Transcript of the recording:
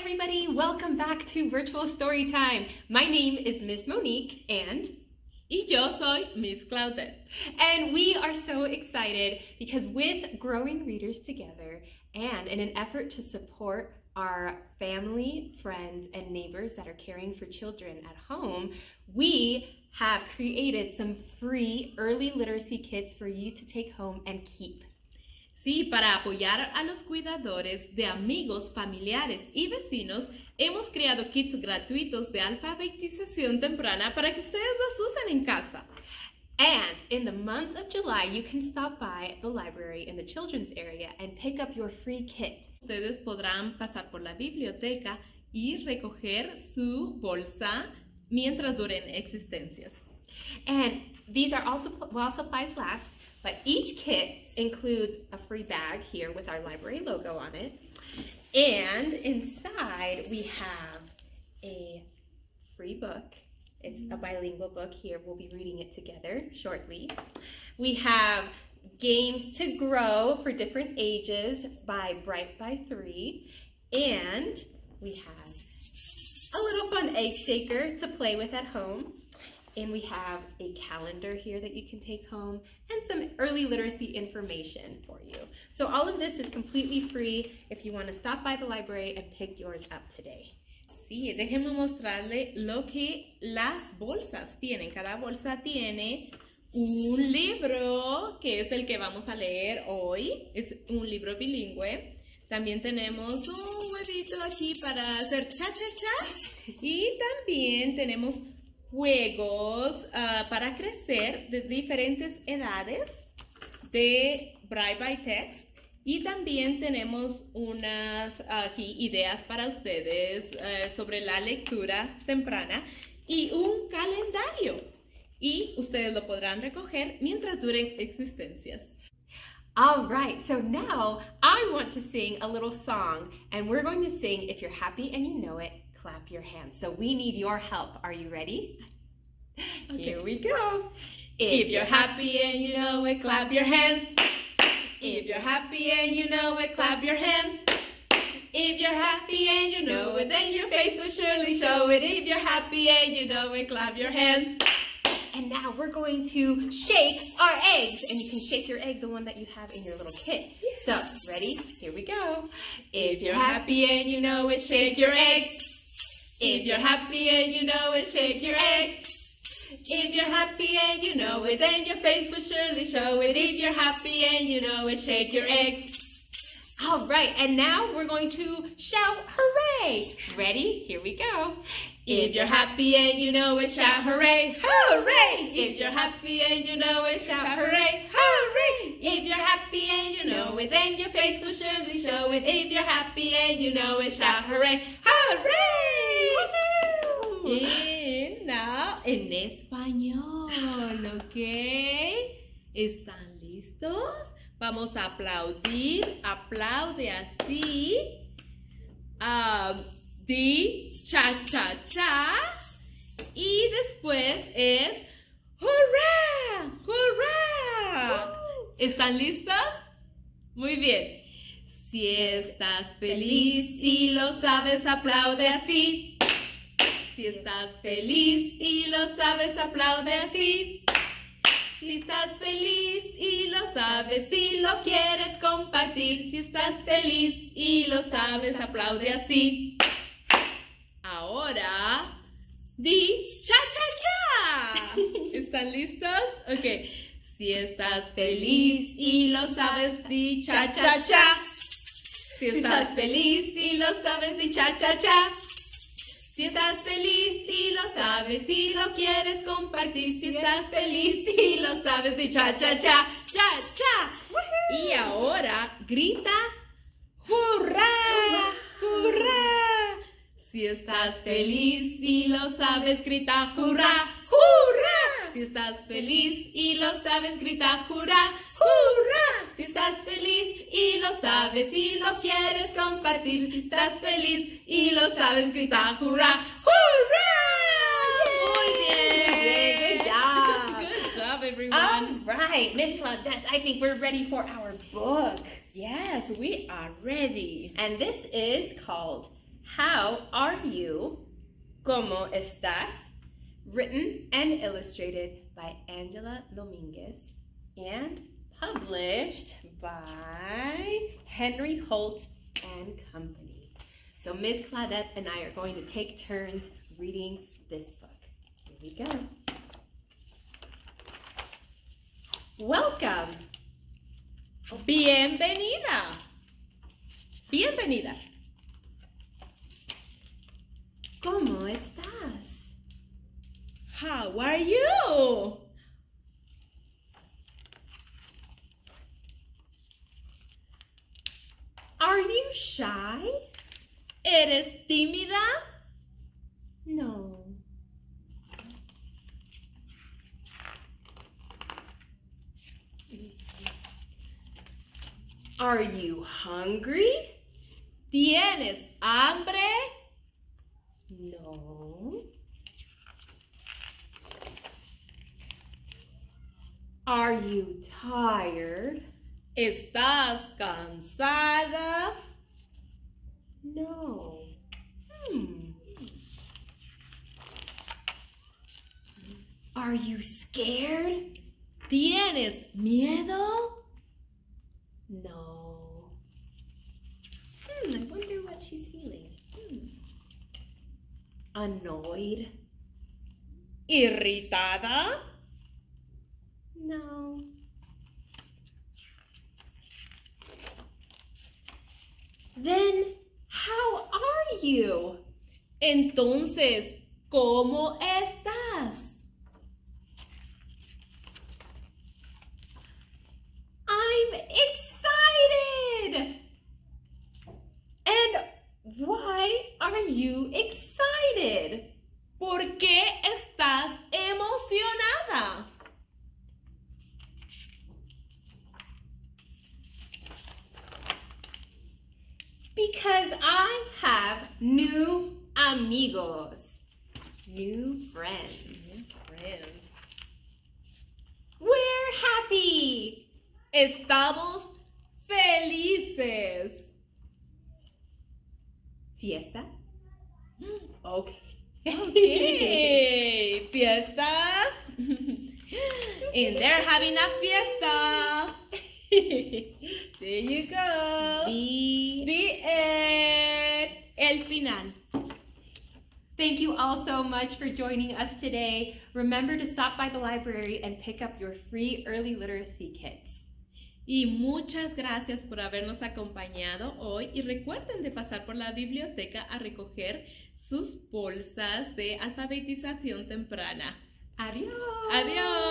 everybody, welcome back to Virtual Storytime. My name is Miss Monique and Y yo soy Miss Claudeth. And we are so excited because with growing readers together and in an effort to support our family, friends, and neighbors that are caring for children at home, we have created some free early literacy kits for you to take home and keep. Sí, para apoyar a los cuidadores de amigos, familiares y vecinos, hemos creado kits gratuitos de alfabetización temprana para que ustedes los usen en casa. And in the month of July, you can stop by the library in the children's area and pick up your free kit. Ustedes podrán pasar por la biblioteca y recoger su bolsa mientras duren existencias. And these are also while supplies last, but each kit includes a free bag here with our library logo on it. And inside we have a free book. It's a bilingual book here. We'll be reading it together shortly. We have games to grow for different ages by Bright by 3. And we have a little fun egg shaker to play with at home. And we have a calendar here that you can take home and some early literacy information for you. So all of this is completely free if you want to stop by the library and pick yours up today. Sí, déjenme mostrarle lo que las bolsas tienen. Cada bolsa tiene un libro, que es el que vamos a leer hoy. Es un libro bilingüe. También tenemos un huevito aquí para hacer cha-cha-cha. Y también tenemos juegos para crecer de diferentes edades de Braille by Text. Y también tenemos unas aquí ideas para ustedes sobre la lectura temprana y un calendario. Y ustedes lo podrán recoger mientras duren existencias. All right, so now I want to sing a little song, and we're going to sing If You're Happy and You Know It, Clap Your Hands. So we need your help. Are you ready? Okay. Here we go. If you're happy and you know it, clap your hands. If you're happy and you know it, clap your hands. If you're happy and you know it, then your face will surely show it. If you're happy and you know it, clap your hands. And now we're going to shake our eggs. And you can shake your egg, the one that you have in your little kit. So, ready? Here we go. If you're happy and you know it, shake your eggs. If you're happy and you know it, shake your eggs. If you're happy and you know it, then your face will surely show it. If you're happy and you know it, shake your eggs. All right, and now we're going to shout hooray. Ready? Here we go. If you're happy and you know it, shout hooray, hooray! If you're happy and you know it, shout hooray, hooray! If you're happy and you know it, then your face will surely show it. If you're happy and you know it, shout hooray, hooray! And now, en español, ¿ok? ¿Están listos? Vamos a aplaudir, aplaude así. Di cha-cha-cha. Y después es ¡hurra! ¡Hurra! ¿Están listos? Muy bien. Si estás feliz y lo sabes, aplaude así. Si estás feliz y lo sabes, aplaude así. Si estás feliz y lo sabes y lo quieres compartir. Si estás feliz y lo sabes, aplaude así. Ahora, di cha-cha-cha. ¿Están listos? Ok. Si estás feliz y lo sabes, di cha-cha-cha. Si estás feliz y lo sabes, di cha-cha-cha. Si estás feliz y lo sabes y lo quieres compartir. Si estás feliz y lo sabes, di cha-cha-cha, cha-cha. Y ahora grita ¡hurra! ¡Hurra! Si estás feliz y lo sabes, grita ¡hurra! ¡Hurra! Si estás feliz y lo sabes, grita ¡hurra! ¡Hurra! Si estás feliz y lo sabes y lo quieres compartir. Si estás feliz y lo sabes, grita ¡hurra! ¡Hurra! Muy bien. Good job. Good job, everyone. All right, Miss Claudette, I think we're ready for our book. Yes, we are ready. And this is called How Are You? Cómo estás? Written and illustrated by Angela Dominguez and published by Henry Holt and Company. So Ms. Claudette and I are going to take turns reading this book. Here we go. Welcome. Bienvenida. Bienvenida. ¿Cómo estás? How are you? Are you shy? ¿Eres tímida? No. Are you hungry? ¿Tienes hambre? No. Are you tired? ¿Estás cansada? No. Are you scared? ¿Tienes miedo? No. I wonder what she's feeling. Annoyed? ¿Irritada? No. Then, how are you? Entonces, ¿cómo estás? I'm excited! And why are you excited? ¿Por qué estás emocionada? Because I have new amigos. New friends. We're happy. Estamos felices. Fiesta? Okay. Okay, fiesta. And they're having a fiesta. There you go. The end. El final. Thank you all so much for joining us today. Remember to stop by the library and pick up your free early literacy kits. Y muchas gracias por habernos acompañado hoy y recuerden de pasar por la biblioteca a recoger sus bolsas de alfabetización temprana. Adiós. Adiós.